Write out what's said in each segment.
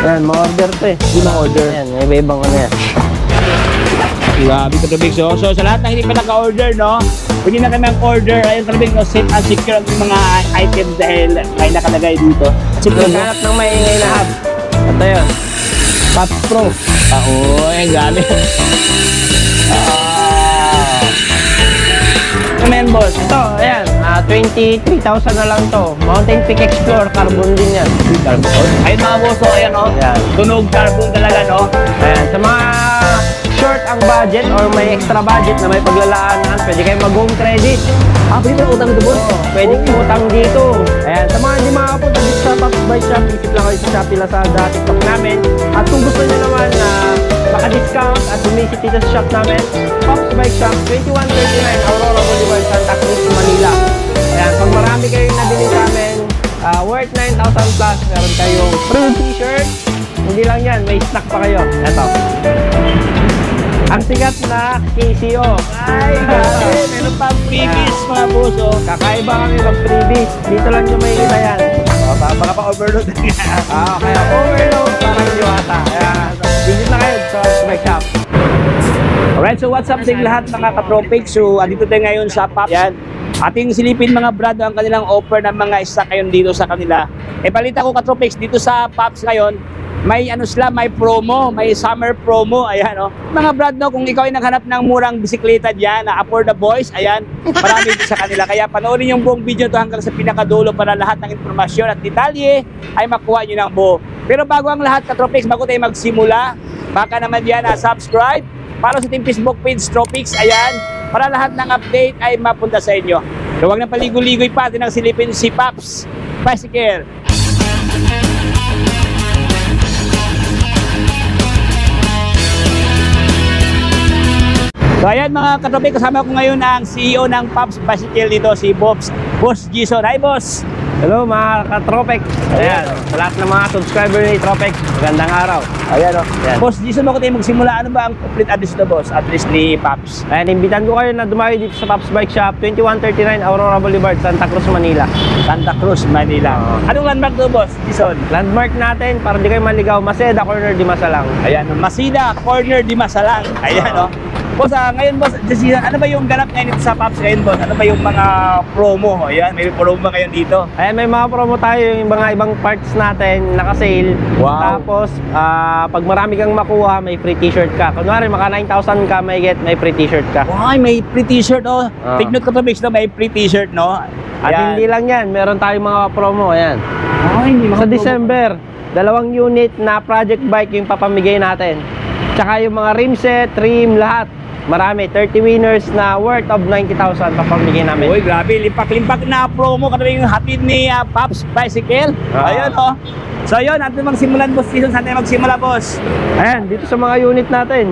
Ayan, ma-order to eh. Hindi ma-order. Ayan, may iba-ibang ano yan. Grabe ka tubig. So sa lahat na hindi pa naka-order, no? Pwede na kami mag-order. Ayun tubig, no? Safe and secure ang mga items dahil may nakalagay dito. Simple hanap ng maingay na hub. Ito yun. Pops Pro. Oo, grabe. Amen, boss. Ito, ayan. 23,000 na lang to. Mountain Peak Explorer, carbon din yan. Carbon. Ayun mga boso, ayan, no? Ayan. Tunog carbon talaga, no? Ayan, sa mga short ang budget or may extra budget na may paglalaanan, pwede kayo mag-home credit. Pwede ba utang dito, boss? Pwede utang dito. Ayan, sa mga hindi makapunta dito sa Pops Bike Shop, isip lang kayo sa Shopee, Lazada, TikTok namin. At kung gusto nyo naman na maka-discount at bumisit dito sa shop namin, Pops Bike Shop, 2139 Aurora Boulevard, Santa Cruz, Manila. Ayan, pag marami kayo nabili sa amin, worth 9,000 plus, meron kayong free t-shirt. Hindi lang yan, may snack pa kayo. Ito. Ang sikat na KCO. Ay, grabe. Meron pa freebies, mga boso. Kakaiba kami mag-freebies. Dito lang nyo may kita yan. Baka pa-overload na nga. Kaya overload parang diwata. Kaya, visit na kayo sa Bike Shop. Alright, so what's up sa lahat mga katropics? So, andito tayo ngayon sa Pops. Yan. Ating silipin mga brad ang kanilang offer ng mga stock ngayon dito sa kanila. Balita ko katropics, dito sa Pops ngayon, may may promo, may summer promo, ayan o. Mga brad, no, kung ikaw ay naghanap ng murang bisikleta dyan, na for the boys, ayan, marami dito sa kanila. Kaya panoorin yung buong video to hanggang sa pinakadulo para lahat ng informasyon at detalye ay makuha nyo ng buo. Pero bago ang lahat katropics, bago tayo magsimula, baka naman yan subscribe para sa ating Facebook page Tropics, ayan, para lahat ng update ay mapunta sa inyo. So, huwag na paligoy-ligoy pa, atin ang silipin si Pops Bicycle. So ayan mga katropic, kasama ko ngayon ang CEO ng Pops Bicycle dito, si Boss Jason. Hi boss! Hello mga ka-Tropic. Ayan, sa lahat ng mga subscriber ni Tropic, magandang araw. Ayan o. Ayan. Boss Jason, bago tayo magsimula, ano ba ang complete address na boss? Address ni Pops? Ayan, imbitan ko kayo na dumayo dito sa Pops Bike Shop, 2139 Aurora Boulevard, Santa Cruz, Manila. Santa Cruz, Manila. Anong landmark to boss, Jason? Landmark natin, para di kayo maligaw, Maseda Corner di Masalang. Ayan, Masida Corner di Masalang. Ayan o. Boss, ngayon boss, Jason, ano ba yung ganap ngayon dito sa Pops ngayon boss? Ano ba yung mga promo? Ayan, may promo ngayon dito. Ayan, may mga promo tayo, yung mga ibang parts natin, naka-sale. Wow. Tapos, pag marami kang makuha, may free t-shirt ka. Kunwari, maka 9,000 ka, may free t-shirt ka. Wow, may free t-shirt oh. Take note ka to, no? May free t-shirt, no? At hindi lang yan, meron tayong mga promo, ayan. Ay, hindi Sa December, 2 unit na project bike yung papamigay natin. Tsaka yung mga rim set, trim, lahat. Marami, 30 winners na worth of 90,000 papamigay namin. Uy, grabe, limpak-limpak na promo kasi yung hatid ni Pops Bicycle. Ayun, oh. So, yun, natin magsimulan, boss. Saan tayo magsimula, boss? Ayan, dito sa mga unit natin.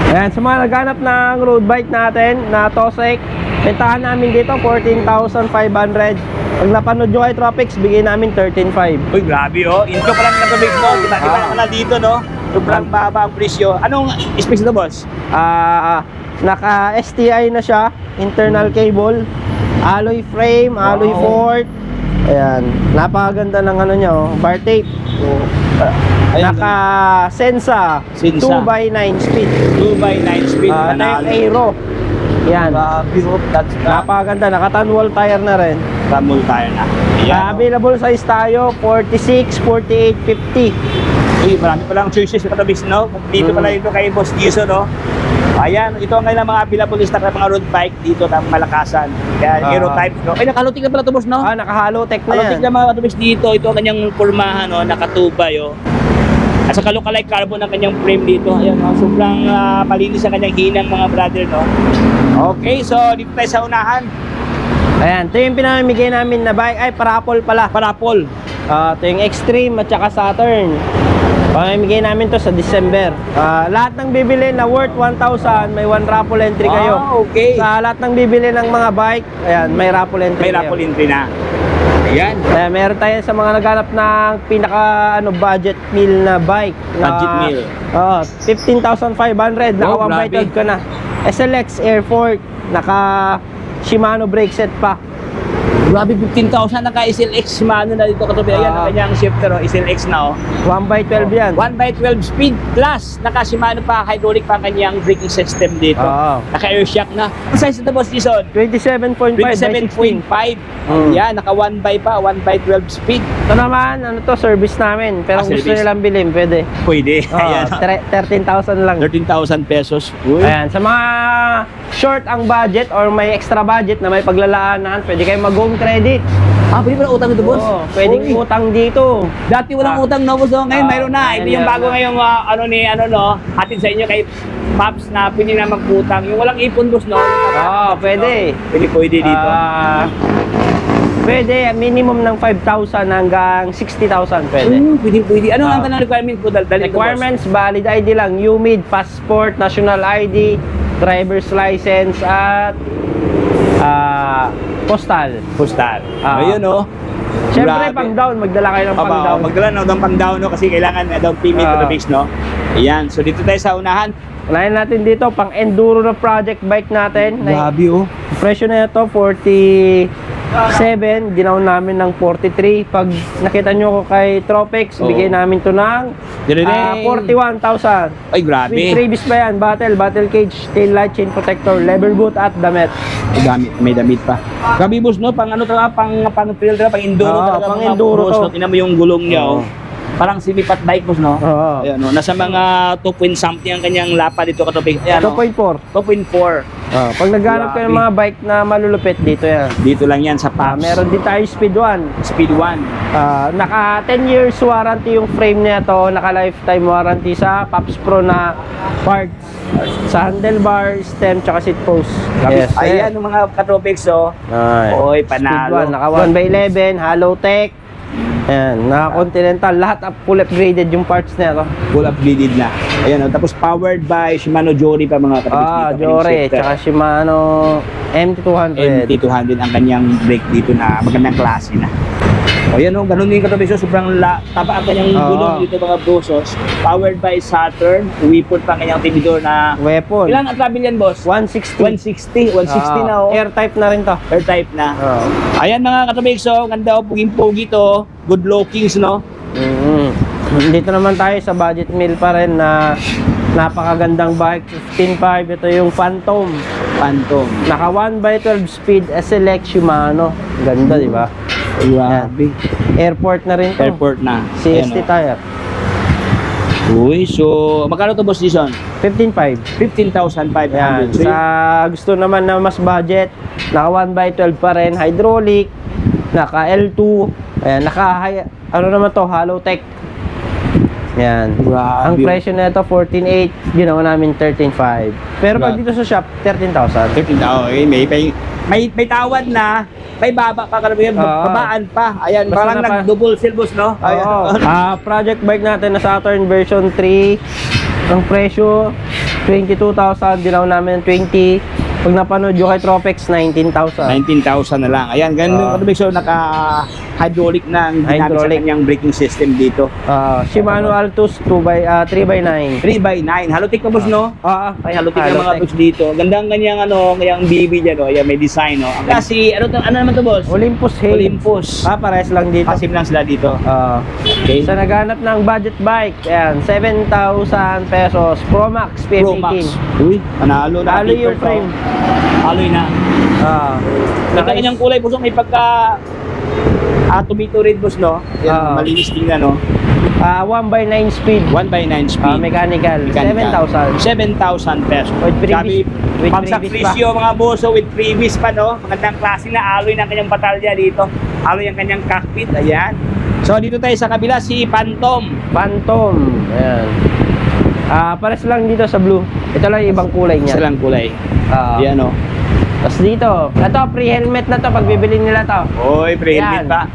Ayan, sa mga naghanap ng road bike natin na Tosek, bentahan namin dito 14,500. Pag napanood nyo kay Tropics, bigay namin 13,500. Uy, grabe, oh. Intro pa lang ng tubig mo. Kita-kita na dito, no? Sobrang baba ang presyo. Anong specs na, boss? Naka-STI na siya, internal cable, alloy frame, alloy fork. Ayan, napakaganda ng ano niya, oh, bar tape. Naka-Sensa, 2x9 speed. 2x9 speed. Aero. Yan. Napakaganda, naka-tanwall tire na rin. Tanwall tire na. Available size tayo, 46, 48, 50. Uy, marami palang choices sa katabis, no? Dito pala ito kay Boss Jason, no? Ayan, ito ang ngayon mga available list ng mga road bike dito ng Malakasan. Kaya Aero type, no? Ay, naka-halotek na pala ito, boss, no? Naka-halotech na yan. Halotek na mga katabis dito. Ito ang kanyang pormahan, no? Nakatubay, oh. At saka lookalike carbon ang kanyang frame dito. Ayan, no? Sobrang malinis ang kanyang hinang, mga brother, no? Okay, so dito tayo sa unahan. Ayan, ito yung pinamimigay namin na bike. Ay, parapol pala. Parapol. Ito yung Extreme at saka Saturn. Pamimigay namin to sa December. Lahat ng bibili na worth 1,000, may 1 raffle entry kayo. Okay. Sa lahat ng bibili ng mga bike, ayan, may raffle entry. May raffle entry na. Ayan. Meron tayo sa mga naghanap ng pinaka budget meal na bike. Budget meal. 15,500, naka 1x12 ka na. SLX Air Fork, naka Shimano brake set pa. Grabe, 15,000 naka SLX mano na dito katabi. Ayan, ang kanyang shifter, SLX na 1x12 yan. 1x12 speed plus naka Shimano pa, hydraulic pa ang kanyang braking system dito. Oo. Naka air shock na. Ang size nito boss Jason? 27.5 by 16. 27.5. Yan, naka 1x pa, 1x12 speed. Ito naman, ano to, service namin. Pero kung gusto service. nilang bilhin, pwede. Pwede. Ayan. 13,000 lang. 13,000 pesos. Uy. Ayan, sa mga short ang budget or may extra budget na may paglalaanan, pwede kayo mag-home credit. Pwede pa na utang ito boss? Oo, pwedeng Uy. utang dito. Dati walang utang no boss. Ngayon mayroon na. Ito yung meron bago na. ngayong hatid sa inyo kay Pops na pwede na magputang. Yung walang ipon boss no? Oo, pwede. Pwede dito. Pwede, minimum ng 5,000 hanggang 60,000 pwede. Pwede. Ano ang kanang requirement po? Requirements, valid ID lang, UMID, passport, national ID, driver's license, at postal. Postal. Ah. Ayun oh. Siyempre, Grabe. pang down, magdala kayo ng pang down. Magdala ng pang down no? Kasi kailangan down payment to the base no? Ayan. So dito tayo sa unahan. Unahin natin dito, pang enduro na project bike natin. oh. Presyo na ito, 47. Ginaw namin ng 43. Pag nakita nyo ko kay Tropex, Oo. bigay namin to ng 41,000. Ay grabe. With freebies pa yan, battle cage, tail light, chain protector, lever boot at damit. May damit pa. Grabe boss no? Pang ano talaga, pang trail talaga, pang enduro Oo, talaga. pang mga enduro boss, to. no? Tingnan mo yung gulong niya Oo. oh. Parang semi-fat bike boss no? Oo. Ayan no? Nasa mga 2 point something ang kanyang lapa dito katopig. Ayan no? 2.4. 2.4. Pag naghanap kayo ng mga bike na malulupit, dito yan. Dito lang yan sa Pops. Meron din tayo Speed 1. Speed 1. Naka 10 years warranty yung frame niya to, naka lifetime warranty sa Pops Pro na parts, sa handlebar, stem, tsaka seat post. Ayan yung mga katropics oh. Oy, panalo. Speed 1, naka 1x11, hollow tech. Ayan, naka Continental, lahat full upgraded yung parts niya to. Full upgraded na. Ayan oh. Tapos powered by Shimano Jory pa mga katropics dito. Jore, tsaka Shimano MT200. MT200 ang kanyang brake dito na magandang klase na. O yan o, ganun din katropics. Sobrang tapa ang kanyang gulong dito mga brosos. Powered by Saturn. Uwipot pa ang kanyang tinidor na... Weapon. Ilan ang travel yan boss? 160. 160 na o. Air type na rin to. Air type na. Ayan mga katropics o, ganda o, puging-pugi to. Good lookings no. Dito naman tayo sa budget meal pa rin na napakagandang bike, 15.5. Ito yung Phantom. Naka 1x12 speed SLX Shimano. Ganda, di ba? Grabe. Airport na rin to. Airport na. CST Ayan, tire. Uy, so magkano to boss Jason? 15.5. 15,500. Yan. So, Sa gusto naman na mas budget, naka 1x12 pa rin, hydraulic, naka L2, ayan, ano naman to, hollow tech. Yan. Grabe. Ang presyo na ito 14.8, ginawa namin 13.5. Pero pag dito sa shop, 13,000. 13,000. Okay, may tawad na. May baba pa kalabihan, babaan pa. Ayan, Basta parang nag-double silbos, no? Oo. Project bike natin na Saturn version 3. Ang presyo 22,000, ginawa namin ng 20. Pag napanood yung kay Tropex, 19,000. 19,000 na lang. Ayan, ganun yung so naka-hydraulic na ang ginamit sa Hydraulic. kanyang braking system dito. Shimano Altus 3x9. 3x9. Halotik pa boss, no? Ay, halotik ng mga Halotek. boss dito. Ganda ang kanyang kanyang BB dyan, no? Ayan, may design, no? Kasi, ano naman to boss? Olympus Hail. Olympus. Pares lang dito. Pasim lang sila dito. Okay. Sa naghanap ng budget bike, ayan, 7,000 pesos. Pro Max Pro Max. PF18. Uy, panalo na. Halo yung frame. Haloy na. Ganda kanyang kulay, boss. May pagka tomato red, boss, no? Yan, malinis tingnan, no? 1x9 speed. 1x9 speed. Mechanical. 7,000. 7,000 pesos. With freebies. With Pang sa freebies pa. presyo, mga boso, with freebies pa, no? Magandang klase na alloy ng kanyang batalya dito. Alloy ang kanyang cockpit. Ayan. So, dito tayo sa kabila, si Phantom. Ayan. Pares lang dito sa blue. Ito lang yung ibang kulay niya. Isa lang kulay. Ayan, no? Tapos dito, ito, pre-helmet na to pag bibili nila to. Oy, pre-helmet Yan. pa.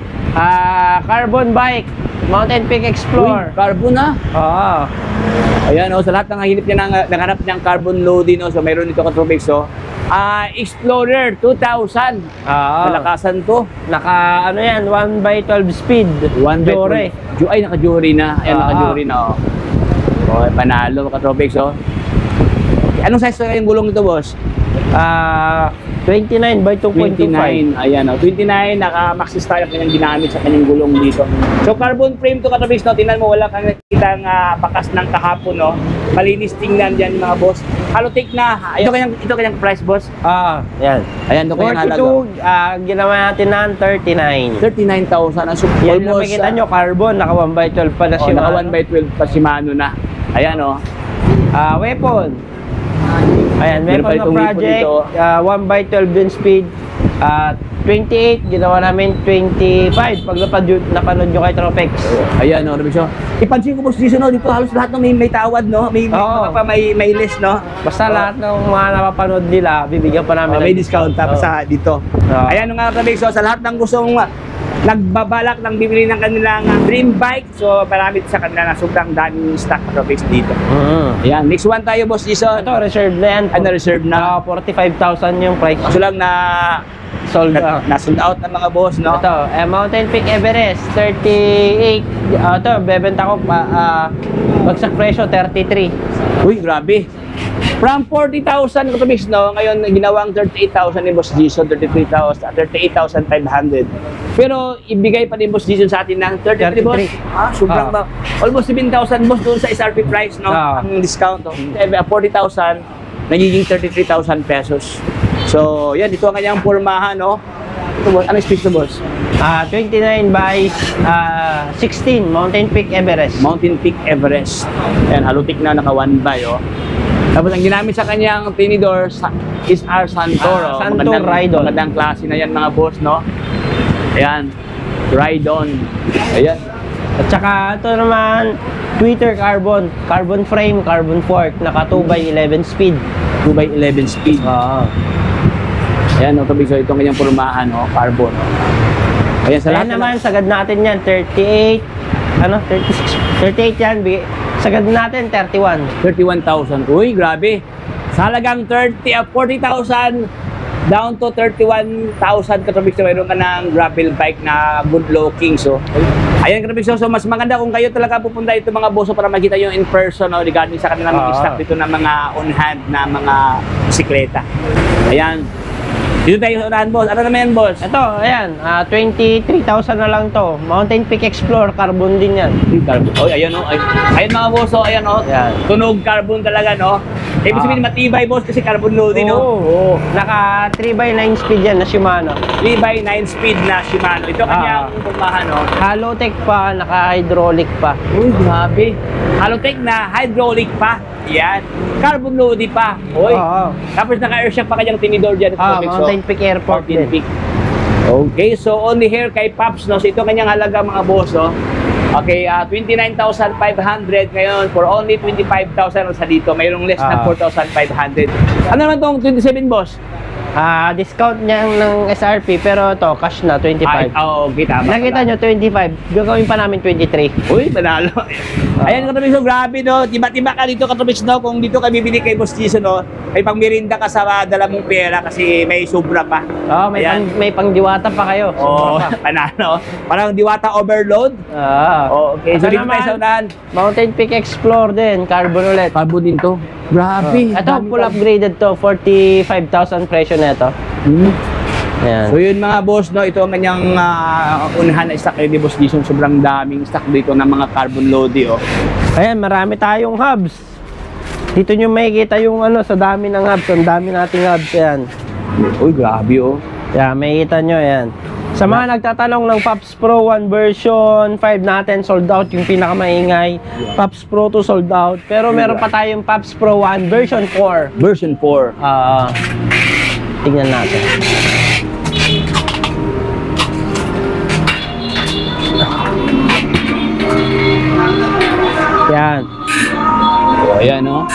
Carbon bike, Mountain Peak Uy, Explorer. carbon na. Oo. Ayan, sa lahat ng hilip niya nanghanap niyang carbon loading, so mayroon dito Katropics, Explorer 2000. Malakasan to. Naka, ano yan, 1x12 speed. Jore. Ay, naka-Jory na. Ayan, naka-Jory na, Okay, panalo, Katropics, Anong size na yung gulong nito, boss? 29 by 2.25. 29, ayan o. 29, naka-maxi style ang kanyang ginamit sa kanyang gulong dito. So carbon frame to katabis, no? Tingnan mo, wala kang nakikitang bakas ng kahapon, no? Malinis tingnan dyan mga boss. Halotik na. Ayan. Ito kanyang price, boss. Yan. Ayan, ito kanyang halaga. 42, ginawa natin ng 39. 39,000. So, Yan na makikita nyo, carbon, naka 1x12 pa na oh, Shimano. naka 1x12 pa Shimano na. Ayan o. Weapon. Ayan, Meron pa weapon na itong project, weapon 1x12 din speed. 28, ginawa namin 25 pag napanood nyo kay Tropex. Ayan o, Robinson. Ipansin ko po si Jason, no? Dito halos lahat ng may tawad, no? May Oo. mga pa may list, no? Basta lahat ng mga napapanood nila, bibigyan pa namin. May discount tapos sa dito. Ayan nga Robinson, so, sa lahat ng gustong nagbabalak ng bibili ng kanilang dream bike, so marami sa kanila na sobrang daming stock na Robinson dito. Ayan, next one tayo, boss Jason. Ito, reserve na yan. Ano, reserve na? 45,000 yung price. Kaso lang na Sold out. na-sold out ng mga boss, no? Ito, Mountain Peak Everest, 38. Ito, bebenta ko pa, bagsak presyo, 33. Uy, grabe. From 40,000 katabis, no? Ngayon, ginawang 38,000 ni Boss Jason, 38,500. Pero, ibigay pa ni Boss Jason sa atin ng 33, boss. Sobrang ba? Almost 7,000, boss, doon sa SRP price, no? Ang discount, no? 40,000, nagiging 33,000 pesos. So, yan, ito ang kanyang pormahan, no? Ito, boss. Anong speech to, boss? 29 by 16, Mountain Peak Everest. Mountain Peak Everest. Ayan, halutik na, naka 1 by, oh. Tapos ang ginamit sa kanyang tinidor is our Santoro. Santor Ride-On. Magandang klase na yan mga boss, no? Ayan, Ride-On. Ayan. At saka ito naman, Twitter Carbon, carbon frame, carbon fork, naka 2x11 speed. 2x11 speed. Ayan, no, so itong kanyang pormahan, no? Carbon. Ayan, sa lahat naman, sagad natin yan, 38, 36, 38 yan, sagad natin, 31. 31,000. Uy, grabe. Sa halagang 40,000 down to 31,000 katrabik, so mayroon ka ng gravel bike na good looking. So, ayan katrabik, so mas maganda kung kayo talaga pupunta ito mga boss para makita yung in person, no, regarding sa kanilang mga stock dito ng mga on hand na mga bisikleta. Ayan. Dito tayo sa unahan, boss. Ano naman yan, boss? Ito, ayan, 23,000 na lang to. Mountain Peak Explorer, carbon din yan. Carbon. Oh, ayan, no. Ayan mga boss, oh, ayan, oh. Ayan. Tunog carbon talaga, no. Ibig sabihin matibay, boss, kasi carbon loading, no. Oo. Naka 3x9 speed yan na Shimano. 3x9 speed na Shimano. Ito kanyang pumahan, no. Halotech pa, naka-hydraulic pa. Uy, grabe. Halotech na, hydraulic pa. Yan. Carbon loading pa. Uy. Tapos naka-airshock pa kanyang tinidor dyan. Mountain Peak Airport din. Peak. Okay, so only here kay Pops, no. So ito kanyang halaga mga boss, no. Okay, 29,500 ngayon for only 25,000 sa dito. Mayroong less na 4,500. Ano naman tong 27, boss? Discount niya ng SRP pero to cash na 25. Okay, tama. Nakita nyo 25, gagawin pa namin 23. Uy, panalo. Ayan, Katrobis, so grabe, no. Tiba-tiba ka dito, Katrobis, no. Kung dito ka bibili kay Boss Jason, no, may pangmirinda ka sa dala mong pera kasi may sobra pa. May pangdiwata pa kayo. Panalo. Parang diwata overload. Okay, so dito tayo sa unahan. Mountain Peak Explorer din, carbon ulit. Carbon din to. Grabe. Ito, full upgraded to, 45,000 presyo na ito. Ayan. So yun mga boss, no, ito ang kanyang unahan na stock ni Boss Jason. Sobrang daming stock dito ng mga carbon loady, oh. Ayan, marami tayong hubs. Dito nyo makikita yung sa dami ng hubs. Ang dami nating hubs, ayan. Uy, grabe, oh. Ayan, makikita nyo, ayan. Sa mga nagtatanong ng Pops Pro 1 version 5 natin, sold out yung pinakamaingay. Pops Pro 2 sold out. Pero meron pa tayong Pops Pro 1 version 4. Version 4. Tingnan natin. Yan. Ayan, no.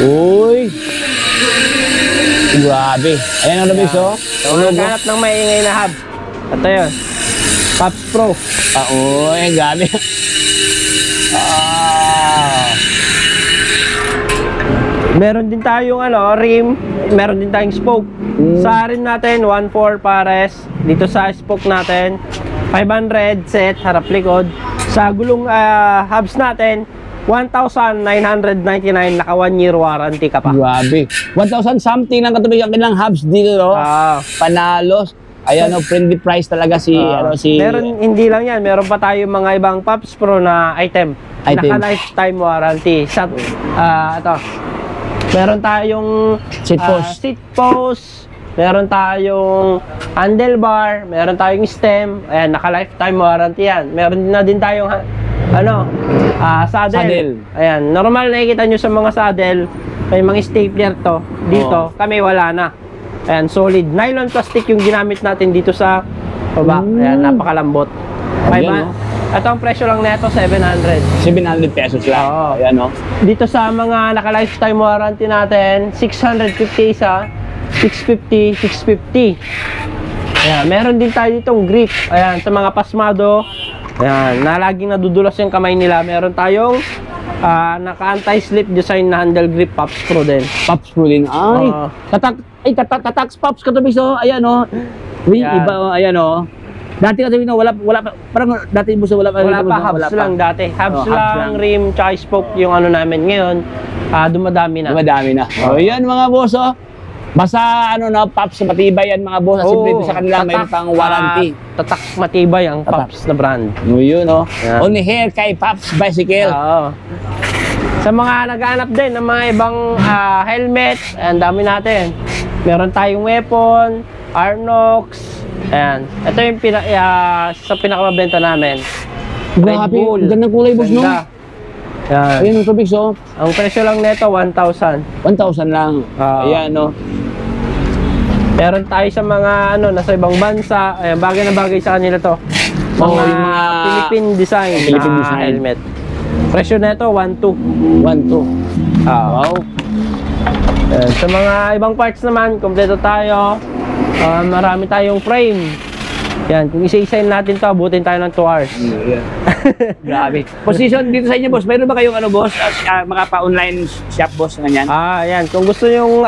Uy. Grabe. Ayan ang labis, oh. So, naghanap ng maingay na hub. Ito yun. Pops Pro. Uy, grabe. Meron din tayong rim. Meron din tayong spoke. Sa rim natin, 1.4 pares. Dito sa spoke natin, 500 set, harap likod. Sa gulong hubs natin, 1,999, naka 1 year warranty ka pa. Grabe. 1,000 something lang katubig ang kanilang hubs dito, no? Panalo. Ayan, no, friendly price talaga si, Meron, hindi lang yan, meron pa tayo mga ibang Pops Pro na item. Naka lifetime warranty. Sa, ito. Meron tayong seat post, meron tayong handlebar, meron tayong stem. Ayan, naka lifetime warranty yan. Meron na din tayong saddle. Ayan, normal nakikita nyo sa mga saddle, may mga stapler to. Dito, kami wala na. Ayan, solid. Nylon plastic yung ginamit natin dito sa baba. Ayan, napakalambot. Ito ang presyo lang nito, 700. 700 pesos lang. Oo. Ayan, no? Dito sa mga naka-lifetime warranty natin, 650 isa, 650, 650. Ayan, meron din tayo ditong grip. Ayan, sa mga pasmado, ayan, na laging nadudulas yung kamay nila. Meron tayong naka-anti-slip design na handle grip Pops Pro din. Pops Pro din. Ay, tataks Pops katubig, so, ayan, no? Uy, iba, ayan, no? Dati katubig, no, wala, parang dati mo sa wala pa hubs lang dati. Hubs lang, rim, tsaka spoke yung ano namin. Ngayon, dumadami na. Dumadami na. Ayan, mga boss, oh. Basta, ano, no, Pops, matibay yan, mga boss. Simple sa kanila, mayroon pang warranty. Tatak matibay ang Pops na brand. Yun, no? Only here kay Pops Bicycle. Oo. Sa mga naghahanap din ng mga ibang helmet, ang dami natin. Meron tayong weapon, Arnox. Ayan. Ito yung sa pinakamabenta namin. Red Bull. Gandang kulay, boss, no? Ayan. Ayan, yung tubig, so. Ang presyo lang nito, 1,000. 1,000 lang. Ayan, no? Meron tayo sa mga, nasa ibang bansa. Ayan, bagay na bagay sa kanila to. Mga Philippine design. Philippine design. Helmet. Presyo nito, 1,200. 1,200. Wow. Sa mga ibang parts naman, kompleto tayo. Marami tayong frame. Yan, kung isa-isayin natin to, abutin tayo ng 2 hours. Grabe. Position dito sa inyo, boss. Mayroon ba kayong boss? Mga pa-online shop, boss, ganyan? Yan. Kung gusto yung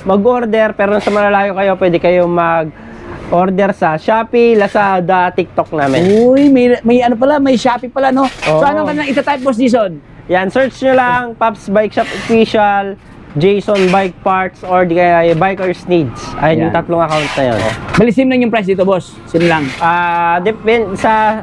mag-order, pero sa malalayo kayo, pwede kayong mag-order sa Shopee, Lazada, TikTok namin. Uy, may ano pala, may Shopee pala, no? So, anong kanang ita-type, boss, Jason? Yan, search nyo lang, Pops Bike Shop Official, Jason Bike Parts, or di kaya Bikers Needs. Ayun yung tatlong account na yun. Balisim lang yung price dito, boss. Sino lang? Depende sa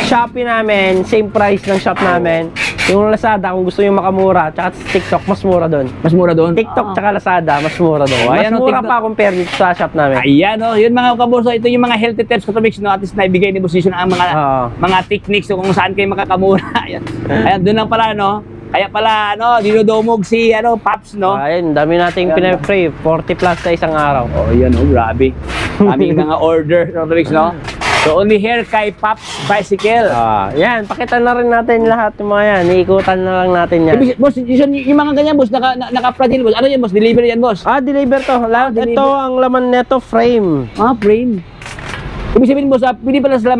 Shopee namin, same price ng shop namin. Yung Lazada, kung gusto yung makamura, tsaka sa TikTok, mas mura doon. Mas mura doon? TikTok tsaka Lazada, mas mura doon. Mas mura pa compare dito sa shop namin. Ayan, no? Yun mga kaboso, ito yung mga healthy tips ko to mix, no? At least naibigay ni Boss Jason ang mga techniques kung saan kayo makakamura. Ayan. Ayan, doon lang pala, no? Kaya pala, dinudomog si, Pops, no? Ayun, dami nating pinag-free. 40 plus sa isang araw. Yan, grabe. Daming mga order, no? So, only here kay Pops Bicycle. Yan, pakita na rin natin lahat yung mga yan. Iikutan na lang natin yan. Boss, yung mga ganyan, boss, naka-fragile, boss. Ano yan, boss? Deliver yan, boss? Deliver to. Ito, ang laman neto, frame. Frame. Ibig sabihin, boss, pwede pala sila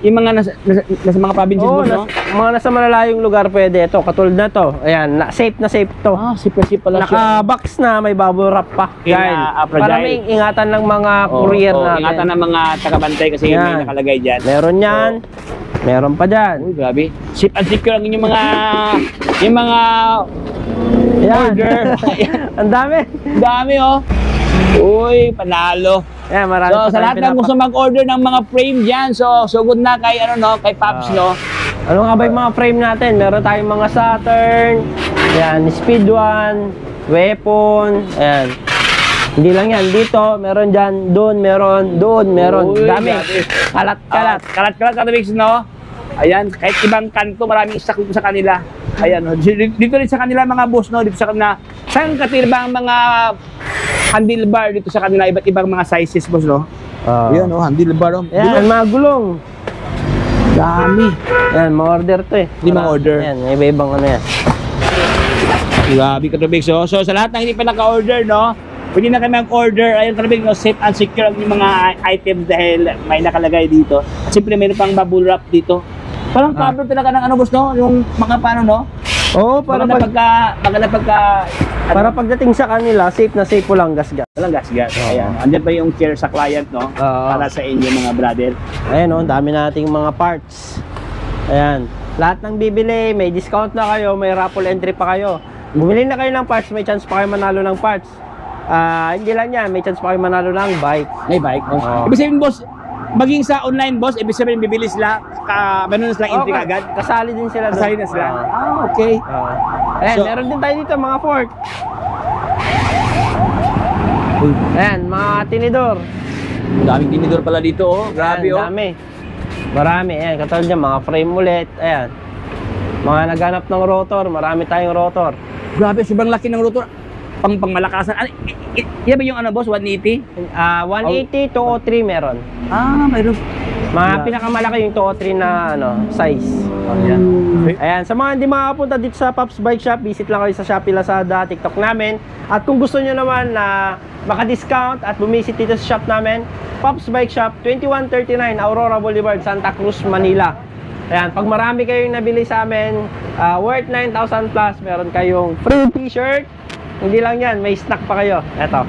yung mga nasa mga provinces, boss, no? Mga nasa malalayong lugar pwede. Ito, katulad na to. Ayan, safe na safe to. Safe pala siya. Naka-box na, may bubble wrap pa. Para may ingatan ng mga courier natin. Ingatan ng mga tagabantay kasi may nakalagay dyan. Meron yan. Meron pa dyan. Uy, grabe. Safe and secure ang inyong mga order. Ang dami. Ang dami, oh. Uy, panalo. Yeah, marami so, sa lahat ng gusto mag-order ng mga frame dyan, so good na kay, kay Pops, no? Ano nga ba yung mga frame natin? Meron tayong mga Saturn, yan, Speed 1, Weapon, ayan. Hindi lang yan, dito, meron dyan, doon, meron, Uy, dami. Kalat. Katabix, no? Ayan, kahit ibang kanto, maraming stock sa kanila. Ayan, no? Dito rin sa kanila mga boss, no? Dito sa kanila, saan katirba ang mga handlebar dito sa kanila, iba't ibang mga sizes, boss, no? Ayan, no? Handlebar, no? Yan, mga gulong. Dami. Yan, ma-order to eh. Limang order. Yan, iba-ibang ano yan. Grabe, Katrobix. So, sa lahat na hindi pa naka-order, no? Pwede na kayo mag-order. Ayun, Katrobix, no? Safe and secure ang mga items dahil may nakalagay dito. At siyempre, mayroon pang bubble wrap dito. Parang cover talaga ng boss, no? Yung mga paano, no? Oo, para pagdating sa kanila, safe na safe po lang gasgas. Walang gas-gas. Ayan. Andyan pa yung care sa client, no? Para sa inyo, mga brother. Ayan, oh, dami nating mga parts. Ayan. Lahat ng bibili, may discount na kayo, may raffle entry pa kayo. Bumili na kayo ng parts, may chance pa kayo manalo ng parts. Hindi lang yan, may chance pa kayo manalo ng bike. May bike. Oh. Oo. Ibig sabihin, boss, maging sa online, boss, ibig sabihin, bibili sila, meron na silang entry Okay, agad. kasali din sila doon. Kasali na sila. Okay. Ayan, So- meron din tayo dito mga fork. Ayan, mga tinidor. Daming tinidor pala dito, oh. Grabe, Ayan, oh. dami. Marami, ayan, katulad dyan, mga frame ulit, ayan. Mga naghanap ng rotor, marami tayong rotor. Grabe, sobrang laki ng rotor. Pangmalakasan. Ano, yan ba yung ano, boss? 180? 180, 203 meron. Mayroon. Mga pinakamalaki yung 203 na size. Ayan. Ayan, sa mga hindi makakapunta dito sa Pops Bike Shop, visit lang kayo sa Shopee, Lazada, TikTok namin. At kung gusto nyo naman na maka-discount at bumisit dito sa shop namin, Pops Bike Shop, 2139 Aurora Boulevard, Santa Cruz, Manila. Ayan, pag marami kayong nabili sa amin, worth 9,000 plus, meron kayong free t-shirt. Hindi lang yan, may snack pa kayo. Eto.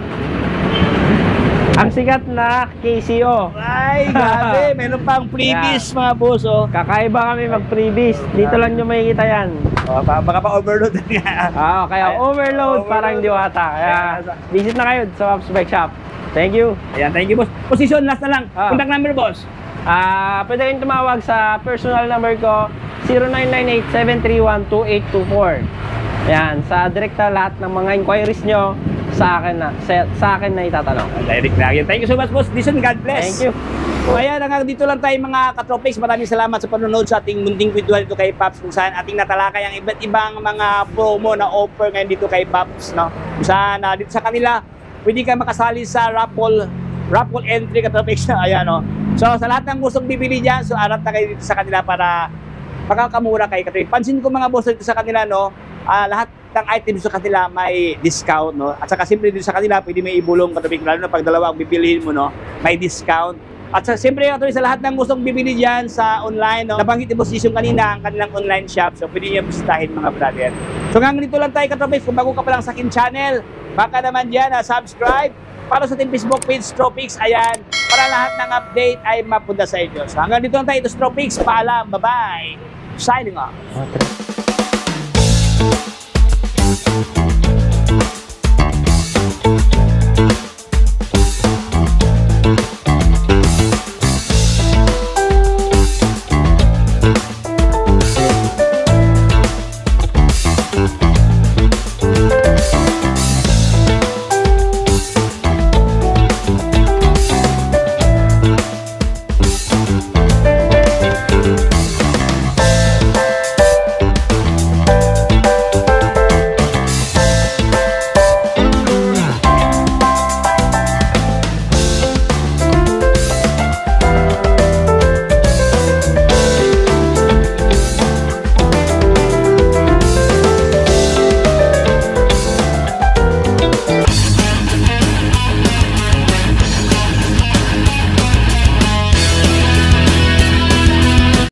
Ang sikat na KCO. Ay, grabe. Meron pang freebies, mga boss, oh. Kakaiba kami mag-freebies. Dito lang nyo makikita yan. Baka pa-overload nga. Kaya overload parang diwata. Kaya visit na kayo sa Pops Bike Shop. Thank you. Ayan, thank you, boss. Position, last na lang. Contact number, boss. Pwede kayong tumawag sa personal number ko 0998-731-2824. Yan, sa direkta lahat ng mga inquiries nyo sa akin na itatanong. Direct na yan. Thank you so much, boss. Listen, God bless. Thank you. So, ayan, hanggang dito lang tayo mga katropics. Maraming salamat sa panonood sa ating munting kwentuhan dito kay Pops, kung saan ating natalakay ang iba't ibang mga promo na offer ngayon dito kay Pops, no? Kung saan dito sa kanila, pwede ka makasali sa raffle entry katropics na, ayan, no? So, sa lahat ng gustong bibili dyan, so arap na kayo dito sa kanila para makakamura kay katropics. Pansin ko mga boss dito sa kanila, no? Lahat ng items sa kanila may discount, no? At saka siyempre dito sa kanila, pwede may ibulong katropics, lalo na pag dalawa ang bibilihin mo, no? May discount. At siyempre, sa lahat ng gustong bibili dyan sa online, no? Nabanggit ni Boss Jason kanina ang kanilang online shop. So, pwede niyo bisitahin mga brother. So, hanggang dito lang tayo katropics. Kung bago ka pa lang sa akin channel, baka naman dyan, subscribe para sa ating Facebook page, Tropics. Ayan, para lahat ng update ay mapunta sa inyo. So, hanggang dito lang tayo. Ito sa Tropics. Paalam. Bye-bye. Signing off.